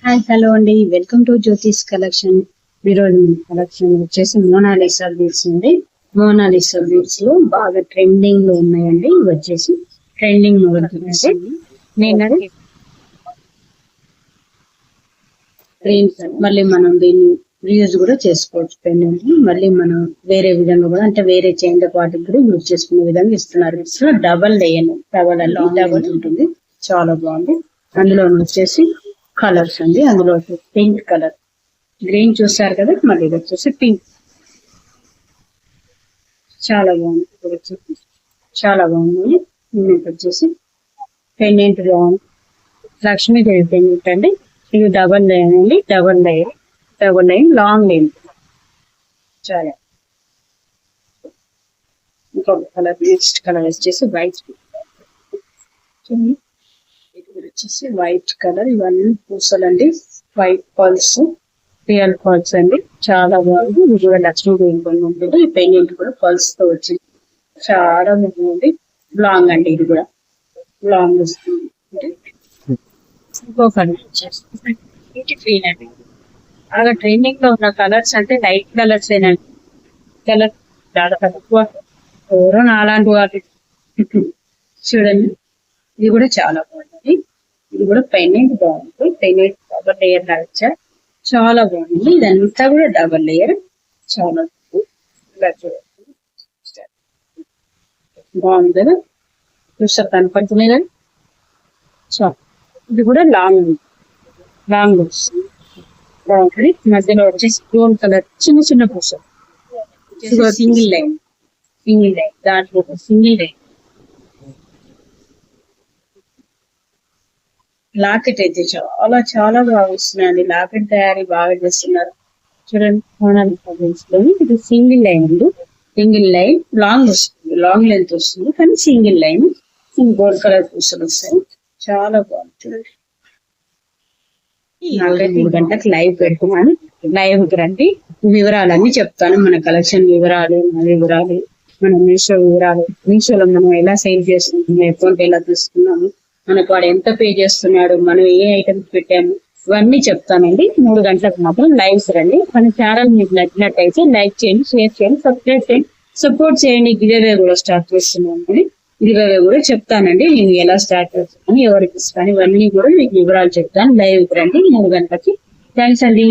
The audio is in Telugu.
హాయ్ హలో అండి, వెల్కమ్ టు జ్యోతిష్ కలెక్షన్. ఈరోజు కలెక్షన్ వచ్చేసి మోనాలిసా బీడ్స్ అండి. మోనాలిసా బీడ్స్ లో బాగా ట్రెండింగ్ లో ఉన్నాయండి. ఇవి వచ్చేసి ట్రెండింగ్ మళ్ళీ మనం దీన్ని యూజ్ కూడా చేసుకోవచ్చు. పెండెంట్ మళ్ళీ మనం వేరే విధంగా కూడా, అంటే వేరే చైన్ వాటికి కూడా యూజ్ చేసుకునే విధంగా ఇస్తున్నారు. డబల్ లేయర్, డబల్ ఉంటుంది, చాలా బాగుంది. అందులో వచ్చేసి కలర్స్ అండి. అందులో పింక్ కలర్, గ్రీన్ చూసారు కదా, మళ్ళీ ఇది వచ్చేసి పింక్. చాలా బాగుంది, చాలా బాగుంది. వచ్చేసి పెండెంట్ బాగుంది, లక్ష్మీదేవి పెండెంట్ అండి. ఇది డబల్ లైన్ అండి, డబల్ లైన్ లాంగ్ లైన్. చాలా ఇంకొక కలర్, నెక్స్ట్ కలర్ వచ్చేసి వైట్. వచ్చేసి వైట్ కలర్. ఇవన్నీ పూసలండి, వైట్ పల్స్, రియల్ పల్స్ అండి. చాలా బాగుంది. ఇది కూడా లక్ష్మీదేవి ఉంటుంది. ఈ పెయింట్ కూడా పల్స్ తో వచ్చింది, చాలా బాగుంది. లాంగ్ అండి, ఇది కూడా లాంగ్ వస్తుంది. ఇంకో కలర్ వచ్చేసి గ్రీన్ అండి. బాగా ట్రెండింగ్ లో ఉన్న కలర్స్ అంటే లైట్ కలర్స్ ఏనండి. కలర్ చాలా తక్కువ, ఎవరో నాలాంటి వాటి. చూడండి, ఇది కూడా చాలా బాగుంది. ఇది కూడా పెండెంట్ బాగుంది. పెండెంట్ డబల్ లేయర్ లాగా చాలా బాగుంది. ఇదంతా కూడా డబల్ లేయర్, చాలా బాగుంది కదా. చూసారు, కనపడుతున్నాయి కదా. ఇది కూడా లాంగ్ వస్తుంది, బాగుంటుంది. మధ్యలో వచ్చేసి గోల్డ్ కలర్ చిన్న చిన్న పూసలు. సింగిల్ లైన్ దాంట్లో సింగిల్ లైన్. లాకెట్ అయితే చాలా చాలా బాగా వస్తున్నాయండి. లాకెట్ తయారీ బాగా చేస్తున్నారు. చూడండి, ఇది సింగిల్ లైన్ ఉంది. సింగిల్ లైన్ లాంగ్ వస్తుంది, లాంగ్ లెంత్ వస్తుంది, కానీ సింగిల్ లైన్. గోల్డ్ కలర్ పూసలు వస్తాయి, చాలా బాగుంది. చూడండి, 3 గంటలకు లైవ్ పెట్టుకున్నాను. లైవ్ రండి, వివరాలన్నీ చెప్తాను. మన కలెక్షన్ వివరాలు, మన మీషో వివరాలు, మీషోలో మనం ఎలా సేల్ చేస్తున్నాము, అకౌంట్ ఎలా తీసుకున్నాము, మనకు వాడు ఎంత పే చేస్తున్నాడు, మనం ఏ ఐటమ్స్ పెట్టాము, ఇవన్నీ చెప్తానండి. 3 గంటలకు మాత్రం లైవ్స్ రండి. మన ఛానల్ మీకు నచ్చినట్టయితే లైక్ చేయండి, షేర్ చేయండి, సబ్స్క్రైబ్ చేయండి, సపోర్ట్ చేయండి. గివేవే కూడా స్టార్ట్ చేస్తున్నామండి. గివేవే కూడా చెప్తానండి, నేను ఎలా స్టార్ట్ చేస్తాను, ఎవరికి ఇస్తాను, ఇవన్నీ కూడా మీకు వివరాలు చెప్తాను. లైవ్ రండి 3 గంటలకి. థ్యాంక్స్ అండి.